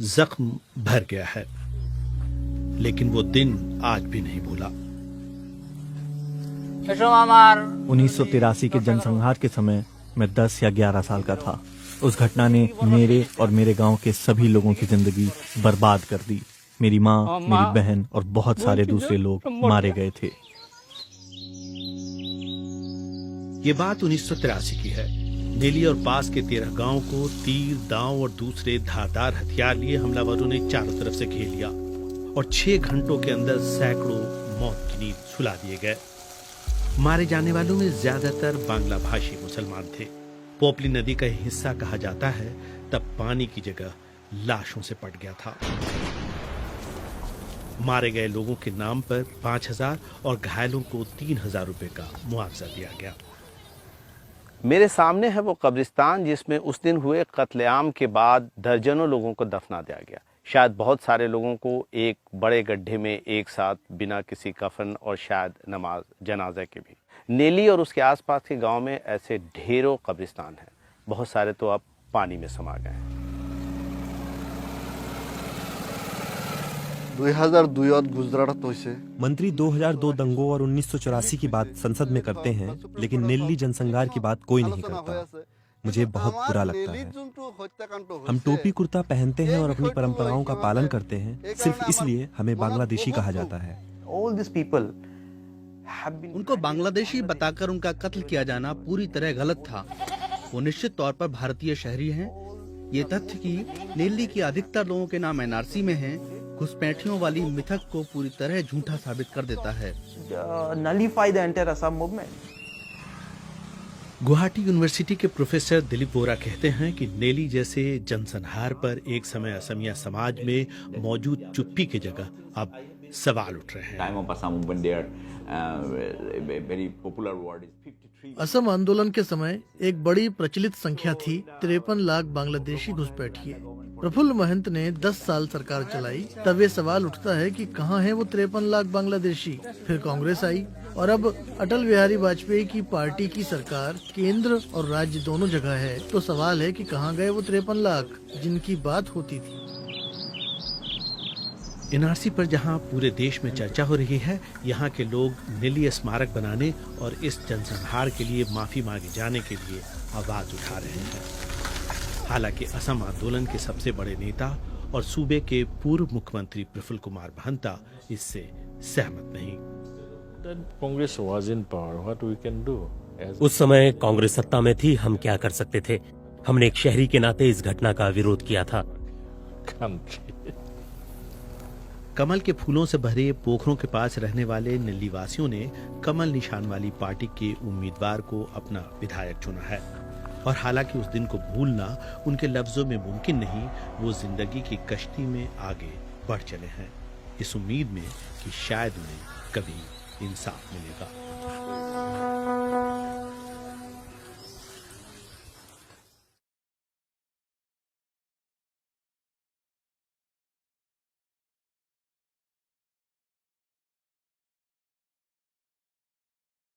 जख्म भर गया है, लेकिन वो दिन आज भी नहीं भूला। 1983 के जनसंहार के समय मैं 10 या 11 साल का था। उस घटना ने मेरे और मेरे गांव के सभी लोगों की जिंदगी बर्बाद कर दी। मेरी माँ, मेरी बहन और बहुत सारे दूसरे लोग मारे गए थे। ये बात 1983 की है। नेली और पास के 13 गांवों को तीर, दांव और दूसरे धारदार हथियार लिए हमलावरों ने चारों तरफ से घेर लिया और 6 घंटों के अंदर सैकड़ों मौत की नींद सुला दिए गए। मारे जाने वालों में ज्यादातर बांग्ला भाषी मुसलमान थे। पोपली नदी का हिस्सा कहा जाता है, तब पानी की जगह लाशों से पट गया था। मारे गए लोगों के नाम पर 5,000 और घायलों को 3,000 रुपए का मुआवजा दिया गया। मेरे सामने है वो कब्रिस्तान जिसमें उस दिन हुए कत्लेआम के बाद दर्जनों लोगों को दफना दिया गया। शायद बहुत सारे लोगों को एक बड़े गड्ढे में एक साथ बिना किसी कफन और शायद नमाज जनाजा के भी। नेली और उसके आसपास के गांव में ऐसे ढेरों कब्रिस्तान हैं। बहुत सारे तो अब पानी में समा गए हैं। 2002 गुजरात होइसे। मंत्री 2002 दंगों और 1984 की बात संसद में करते हैं, लेकिन नेल्ली जनसंहार की बात कोई नहीं करता। मुझे बहुत बुरा लगता है। हम टोपी कुर्ता पहनते हैं और अपनी परंपराओं का पालन करते हैं, सिर्फ इसलिए हमें बांग्लादेशी कहा जाता है। उनको बांग्लादेशी बताकर उनका कत्ल किया जाना पूरी तरह गलत था। वो निश्चित तौर पर भारतीय शहरी हैं। ये तथ्य कि नेल्ली की अधिकतर लोगों के नाम एनआरसी में हैं, घुसपैठियों वाली मिथक को पूरी तरह झूठा साबित कर देता है। गुवाहाटी यूनिवर्सिटी के प्रोफेसर दिलीप बोरा कहते हैं कि नेली जैसे जनसंहार पर एक समय असमिया समाज में मौजूद चुप्पी की जगह अब सवाल उठ रहे हैं। असम आंदोलन के समय एक बड़ी प्रचलित संख्या थी 53 लाख बांग्लादेशी घुसपैठिए। प्रफुल्ल महंत ने 10 साल सरकार चलाई, तब ये सवाल उठता है कि कहाँ हैं वो 53 लाख बांग्लादेशी। फिर कांग्रेस आई और अब अटल बिहारी वाजपेयी की पार्टी की सरकार केंद्र और राज्य दोनों जगह है, तो सवाल है कि कहाँ गए वो 53 लाख जिनकी बात होती थी। एनआरसी पर जहां पूरे देश में चर्चा हो रही है, यहां के लोग नेली स्मारक बनाने और इस जनसंहार के लिए माफी मांगे जाने के लिए आवाज उठा रहे हैं। हालांकि असम आंदोलन के सबसे बड़े नेता और सूबे के पूर्व मुख्यमंत्री प्रफुल्ल कुमार महंता इससे सहमत नहीं। उस समय कांग्रेस सत्ता में थी, हम क्या कर सकते थे। हमने एक शहरी के नाते इस घटना का विरोध किया था। कमल के फूलों से भरे पोखरों के पास रहने वाले नेल्ली वासियों ने कमल निशान वाली पार्टी के उम्मीदवार को अपना विधायक चुना है। और हालांकि उस दिन को भूलना उनके लफ्जों में मुमकिन नहीं, वो जिंदगी की कश्ती में आगे बढ़ चले हैं, इस उम्मीद में कि शायद उन्हें कभी इंसाफ मिलेगा।